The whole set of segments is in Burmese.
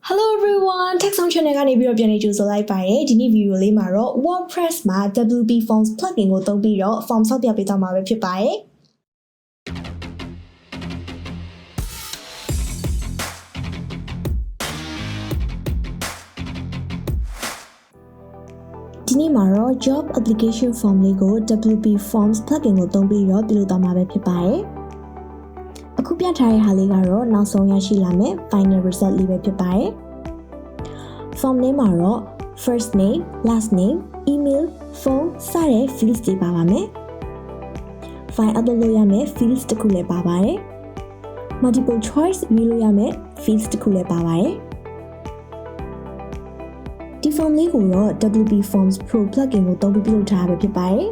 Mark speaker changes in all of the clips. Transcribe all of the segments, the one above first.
Speaker 1: Hello everyone, text on channel ကနေပြီးတော့ပြန်နေကြိုဆိုလိုက်ပါတယ်ဒီနေ့ဗီဒီယိုလေးမှာတော့ WordPress မှာ WPForms plugin ကိုသုံးပြီးတော့ form ဆောက်ပြပေးသွားမှာပဲဖြစ်ပါတယ်ဒီနေ့မှာတော့ job application form လေးကို WPForms plugin ကိုသုံးပြီးတော့ပြုလုပ်သွားမှာပဲဖြစ်ပါတယ်အခုပြထားတဲ့ဟာလေးကတော့နောက်ဆုံးရရှိလာမယ့် final result လေးပဲဖြစ်ပါတယ် form name မှာတော့ first name, last name, email, phone စတဲ့ fields တွေပါပါမယ် file upload လုပ်ရမယ့် fields တစ်ခုလည်းပါပါတယ် multiple choice ရွေးလို့ရမယ့် fields တစ်ခုလည်းပါပါတယ်ဒီ form လေးကိုတော့ WPForms Pro plugin ကိုသုံးပြီးပြုလုပ်ထားတာပဲဖြစ်ပါတယ်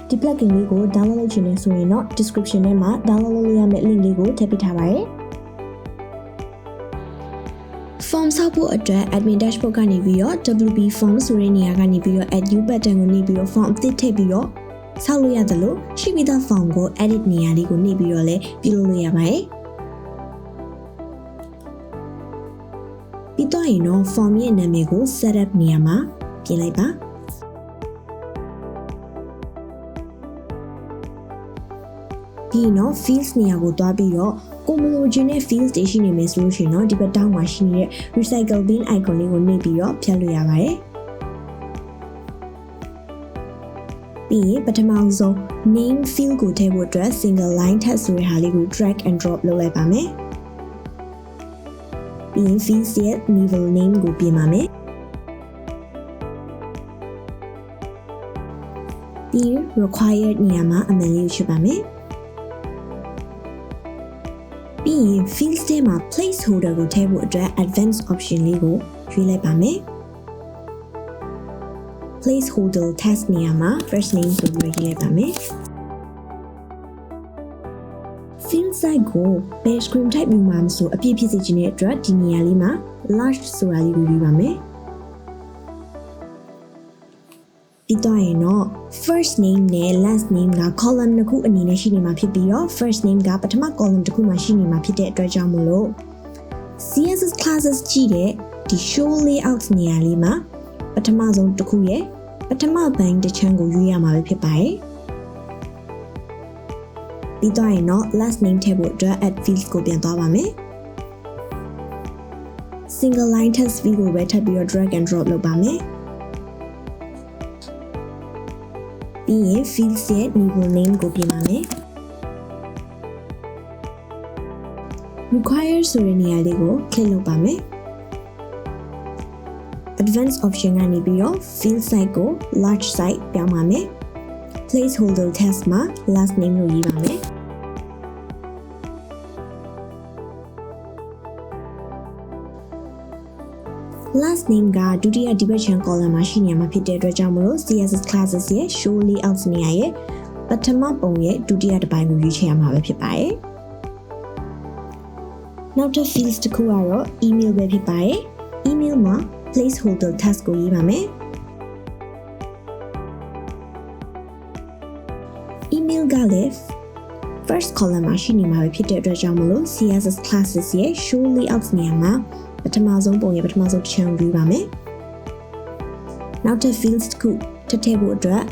Speaker 1: ဒီ plugin လေးကို download လုပ်ချင်နေဆိုရင်တော့ description ထဲမှာ download လုပ်ရမယ့် link လေးကိုထည့်ပေးထားပါတယ် form ဆောက်ဖို့အတွက် admin dashboard ကနေပြီးတော့ WPForms ဆိုတဲ့နေရာကနေပြီးတော့ add new button ကိုနှိပ်ပြီးတော့ form အသစ်ထည့်ပြီးတော့ဆောက်လို့ရတယ်လို့ရှိပြီးသား form ကို edit နေရာလေးကိုနှိပ်ပြီးတော့လည်းပြုလုပ်လို့ရပါတယ်ပြီးတော့ရင်တော့ form ရဲ့နာမည်ကို setup နေရာမှာပြင်လိုက်ပါဒီတော့ fields နေရာကိုတွားပြီးတော့ကိုမလိုချင်တဲ့ fields တွေရှိနေမယ်ဆိုလို့ရှိရင်တော့ဒီဘက်တောင်းမှာရှိနေတဲ့ recycle bin icon လေးကိုနှိပ်ပြီးတော့ဖြတ်လို့ရပါတယ်ပြီးရင်ပထမဆုံး name field ကိုထည့်ဖို့အတွက် single line text ဆိုတဲ့ဟာလေးကို drag and drop လုပ်လိုက်ပါမယ်ပြီးရင် fields ရဲ့ middle name ကိုပြင်ပါမယ်ပြီးရင် required နေရာမှာအမှန်လေးကိုချပါမယ်ပြီးရင် fields ထဲမှာ placeholder ကိုထည့်ဖို့အတွက် advanced option လေးကိုရွေးလိုက်ပါမယ် placeholder text နေရာမှာ first name ဆိုပြီးရေးလိုက်ပါမယ် field size ကို base screen type မျိုးမှာဆိုအပြည့်ဖြစ်စေချင်တဲ့အတွက်ဒီနေရာလေးမှာ large ဆိုတာလေးကိုရွေးပါမယ်ပြီးတော့ရင်တော့ first name နဲ့ last name က column တစ်ခုအနေနဲ့ရှိနေမှာဖြစ်ပြီးတော့ first name ကပထမ column တစ်ခုမှာရှိနေမှာဖြစ်တဲ့အတွက်ကြောင့်မို့လို့ CSS classes ကြည့်တဲ့ဒီ show layout နေရာလေးမှာပထမဆုံးတစ်ခုရဲ့ပထမပိုင်းတစ်ချမ်းကိုရွေးရမှာပဲဖြစ်ပါတယ်ပြီးတော့ရင်တော့ last name ထည့်ဖို့အတွက် add fields ကိုပြန်သွားပါမယ် single line text field ကိုပဲထပ်ပြီးတော့ drag and drop လုပ်ပါမယ်ပြီးရင် fields ရဲ့ middle name ကိုပြင်ပါမယ် require ဆိုတဲ့နေရာလေးကို click လုပ်ပါမယ် advanced option ကနေပြီးတော့ field size ကို large size ပြောင်းပါမယ် placeholder text မှာ last name လို့ရေးပါမယ်last name ကဒုတိယဒီဘက်ချန် column မှာရှိနေမှာဖြစ်တဲ့အတွက်ကြောင့်မလို့ CSS classes ရဲ့ show layout နေရာရဲ့ပထမပုံရဲ့ဒုတိယတစ်ပိုင်းကိုရွေးချယ်ရမှာပဲဖြစ်ပါတယ်။နောက်ထပ် fields တစ်ခုကတော့ email ပဲဖြစ်ပါတယ်။ email မှာ placeholder text ကိုရေးပါမယ်။ email ကလည်း first column မှာရှိနေမှာပဲဖြစ်တဲ့အတွက်ကြောင့်မလို့ CSS classes ရဲ့ show layout နေရာမှာပထမဆုံးပုံရဲ့ပထမဆုံးတစ်ချမ်းကိုရွေးပါမယ်။နောက်ထပ် fields တစ်ခုထည့်ထည့်ဖို့အတွက်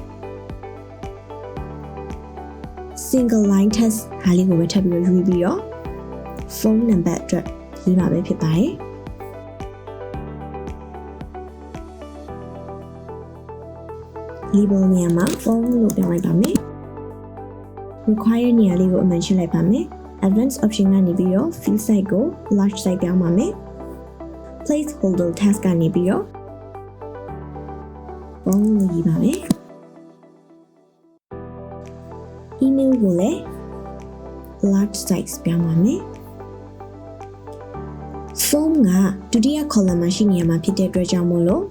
Speaker 1: single line text ဟာလေးကိုပဲထပ်ပြီးရွေးပြီးတော့ phone number အတွက်ရေးပါပဲဖြစ်ပါတယ်။ label နေရာမှာ phone လို့ပြောင်းလိုက်ပါမယ်။ require နေရာလေးကိုအမှန်ရှင်းလိုက်ပါမယ်။ advanced option ကနေပြီးတော့ field size ကို large size ပြောင်းပါမယ်။ placeholder text ကနေပြီးတော့ပုံလို့ရေးပါမယ် email ကိုလည်း large size ပြောင်းပါမယ် phone ကဒုတိယ column မှာရှိနေရမှာဖြစ်တဲ့အတွက်ကြောင့်မို့လို့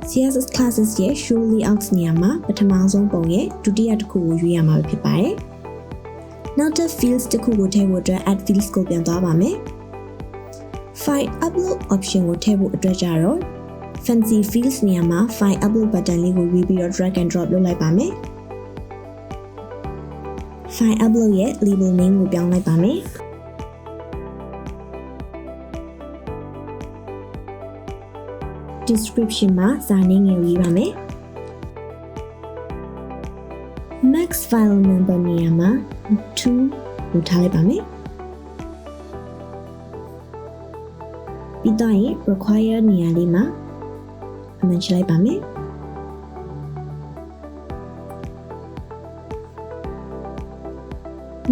Speaker 1: CSS classes ရဲ့ show layout နေရာမှာပထမဆုံးပုံရဲ့ဒုတိယတစ်ခုကိုရွေးရမှာဖြစ်ပါတယ်နောက်ထပ် fields တစ်ခုကိုထည့်ဖို့အတွက် add fields ကိုပြန်သွားပါမယ်file upload option ကိုထည့်ဖို့အတွက်ကြတော့ fancy fields နေရာမှာ file upload button လေးကိုရွေးပြီးတော့ drag and drop လုပ်လိုက်ပါမယ် file upload ရဲ့ label name ကိုပြောင်းလိုက်ပါမယ် description မှာစာရင်းငယ်ကိုရေးပါမယ် max file number နေရာမှာ2ကိုထားလိုက်ပါမယ်ပြီးတော့ရင် require နေရာလေးမှာအမှန်ချလိုက်ပါမယ်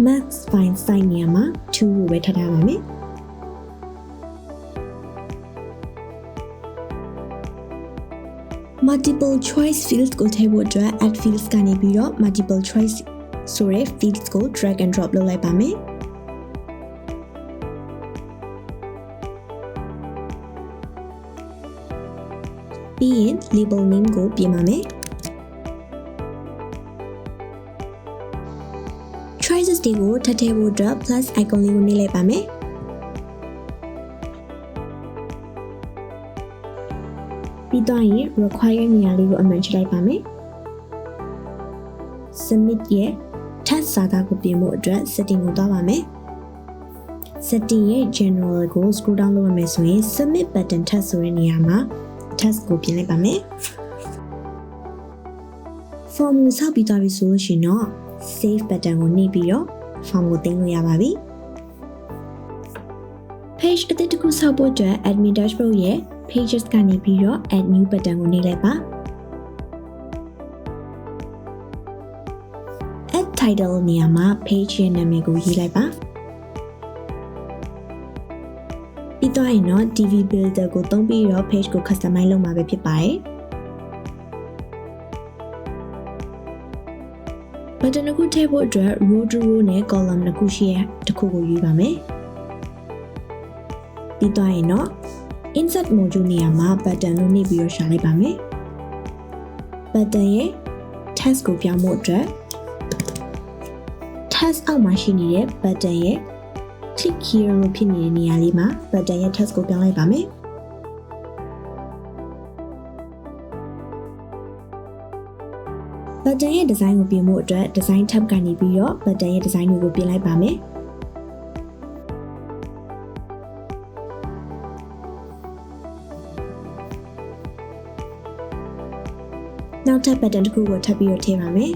Speaker 1: max file size နေရာမှာ2ကိုပဲထားထားပါမယ်multiple choice fields ကိုထည့်ဖို့အတွက် add fields ကနေပြီးတော့ multiple choice ဆိုတဲ့ fields ကို drag and drop လုပ်လိုက်ပါမယ်ပြီးရင် label name ကိုပြင်ပါမယ် choices တွေကိုထပ်ထည့်ဖို့အတွက် plus icon လေးကိုနှိပ်လိုက်ပါမယ်ပြီးတော့ရင် require နေရာလေးကိုအမှန်ချလိုက်ပါမယ် submit ရဲ့ text စာသားကိုပြင်ဖို့အတွက် setting ကိုသွားပါမယ် setting ရဲ့ general ကို scroll down လုပ်ရမယ်ဆိုရင် submit button text ဆိုတဲ့နေရာမှာ text ကိုပြင်လိုက်ပါမယ် form ကိုဆောက်ပြီးသွားပြီဆိုလို့ရှိရင်တော့ save button ကိုနှိပ်ပြီးတော့ form ကိုတင်လို့ရပါပြီ page အသစ်တစ်ခုဆောက်ဖို့အတွက် admin dashboard ရဲ့ pages ကနေပြီးတော့ add new button ကိုနှိပ်လိုက်ပါ add title နေရာမှာ page ရဲ့နာမည်ကိုရေးလိုက်ပါပြီးတော့ရင်တော့ DV builder ကိုသုံးပြီးတော့ page ကို customize လုပ်မှာပဲဖြစ်ပါတယ် button တစ်ခုထည့်ဖို့အတွက် row to row နဲ့ column တစ်ခုရှိတဲ့တစ်ခုကိုရွေးပါမယ်ပြီးတော့ရင်တော့ insert module နေရာမှာ button လို့နှိပ်ပြီးတော့ရှာလိုက်ပါမယ် button ရဲ့ text ကိုပြောင်းဖို့အတွက် text အောက်မှာရှိနေတဲ့ button ရဲ့ click here လို့ဖြစ်နေတဲ့နေရာလေးမှာ button ရဲ့ text ကိုပြောင်းလိုက်ပါမယ် button ရဲ့ design ကိုပြင်ဖို့အတွက် design tab ကနေပြီးတော့ button ရဲ့ design တွေကိုပြင်လိုက်ပါမယ်နောက်ထပ် button တစ်ခုကိုထပ်ပြီးတော့ထည့်ပါမယ်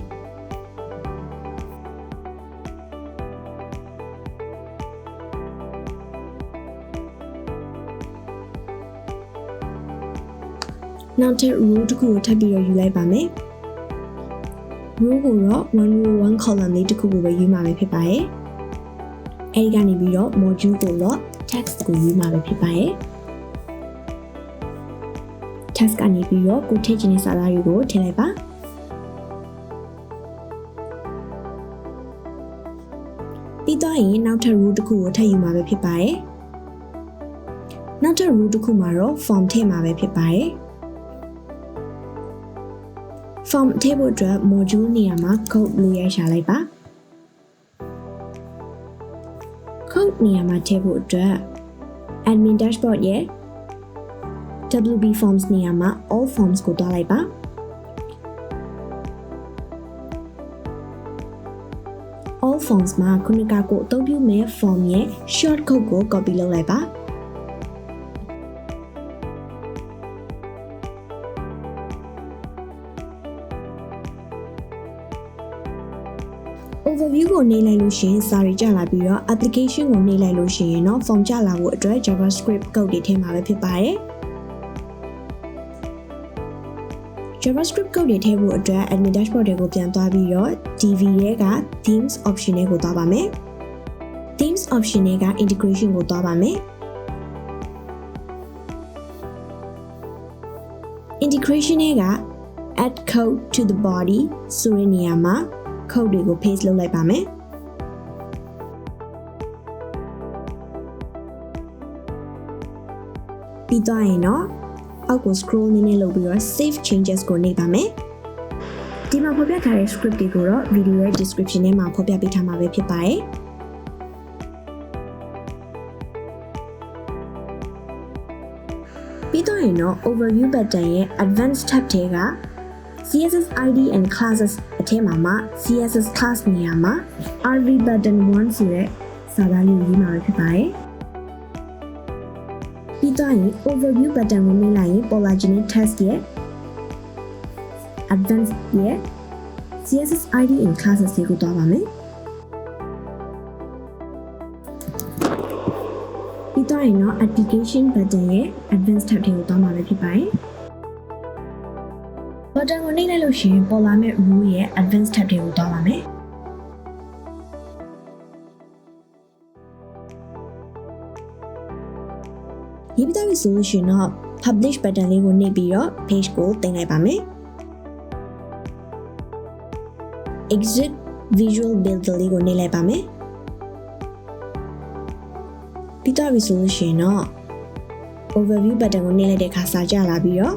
Speaker 1: နောက်ထပ် row တစ်ခုကိုထပ်ပြီးတော့ယူလိုက်ပါမယ် row ကိုတော့ one row one column လေးတစ်ခုကိုပဲယူမှာပဲဖြစ်ပါတယ်အဲဒီကနေပြီးတော့ module ကိုတော့ text ကိုယူမှာပဲဖြစ်ပါတယ်text ကနေပြီးတော့ကိုထည့်ချင်တဲ့စာသားတွေကိုထည့်လိုက်ပါပြီးတော့ရင်နောက်ထပ် row တစ်ခုကိုထည့်ယူမှာပဲဖြစ်ပါတယ်နောက်ထပ် row တစ်ခုမှာတော့ form ထည့်မှာပဲဖြစ်ပါတယ် form ထည့်ဖို့အတွက် module နေရာမှာ code လို့ရိုက်ရှာလိုက်ပါ code နေရာမှာထည့်ဖို့အတွက် admin dashboard ရဲ့ WPForms နေရာမှာ all forms ကိုတွားလိုက်ပါ all forms မှာခုနကကိုအသုံးပြုမဲ့ form ရဲ့ shortcode ကို copy လုပ်လိုက်ပါoverview ကိုနှိပ်လိုက်လို့ရှိရင်စာရီကျလာပြီးတော့ application ကိုနှိပ်လိုက်လို့ရှိရင်တော့ form ကျလာဖို့အတွက် JavaScript code တွေထည့်မှာပဲဖြစ်ပါတယ် JavaScript code တွေထည့်ဖို့အတွက် admin dashboard တွေကိုပြန်သွားပြီးတော့ DV ရဲ့က themes option တွေကိုသွားပါမယ် themes option တွေက integration ကိုသွားပါမယ် integration တွေက add code to the body ဆိုတဲ့နေရာမှာ code တွေကို paste လုပ်လိုက်ပါမယ်ပြီးတော့ရင်တော့အောက်ကို scroll နည်းနည်းလုပ်ပြီးတော့ save changes ကိုနှိပ်ပါမယ်ဒီမှာဖော်ပြထားတဲ့ script တွေကိုတော့ video ရဲ့ description ထဲမှာဖော်ပြပေးထားမှာပဲဖြစ်ပါတယ်ပြီးတော့ရင်တော့ overview button ရဲ့ advanced tab ထဲက CSS ID and classes အထဲမှာ CSS class နေရာမှာ RV button 1ဆိုတဲ့စာသားလေးကိုရေးမှာဖြစ်ပါတယ်။ ပြီးသွားရင် overview button ကိုနှိပ်လိုက်ရင်ပေါ်လာခြင်းနဲ့ text ရဲ့ advanced ရဲ့ CSS ID in classes တွေကိုတွားပါမယ်ပြီးသွားရင်တော့ application button ရဲ့ advanced tab တွေကိုတွားမှာပဲဖြစ်ပါတယ်button ကိုနှိပ်လိုက်လို့ရှိရင်ပေါ်လာမယ့် rule ရဲ့ advanced tab တွေကိုတွားပါမယ်ရေးပြီးသားပြီဆိုလို့ရှိရင်တော့ publish button လေးကိုနှိပ်ပြီးတော့ page ကိုတင်လိုက်ပါမယ် exit visual builder လေးကိုနှိပ်လိုက်ပါမယ်ပြီးသားပြီဆိုလို့ရှိရင်တော့ overview button ကိုနှိပ်လိုက်တဲ့အခါစာကျလာပြီးတော့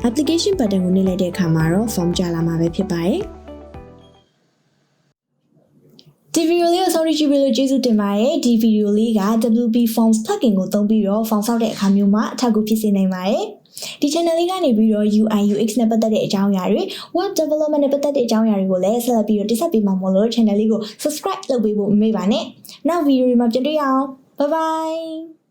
Speaker 1: application button ကိုနှိပ်လိုက်တဲ့အခါမှာတော့ form ကျလာမှာပဲဖြစ်ပါတယ်ဒီဗီဒီယိုလေးကိုစောင့်ကြည့်ပြီးလို့ကျေးဇူးတင်ပါတယ်ဒီဗီဒီယိုလေးက WPForms plugin ကိုသုံးပြီးတော့ form ဆောက်တဲ့အခါမျိုးမှာအထောက်အကူဖြစ်စေနိုင်ပါတယ်ဒီ channel လေးကနေပြီးတော့ UI UX နဲ့ပတ်သက်တဲ့အကြောင်းအရာတွေ web development နဲ့ပတ်သက်တဲ့အကြောင်းအရာတွေကိုလည်းဆက်လက်ပြီးတော့တင်ဆက်ပေးမှာမို့လို့ channel လေးကို subscribe လုပ်ပေးဖို့မမေ့ပါနဲ့နောက်ဗီဒီယိုတွေမှာပြန်တွေ့ရအောင် bye bye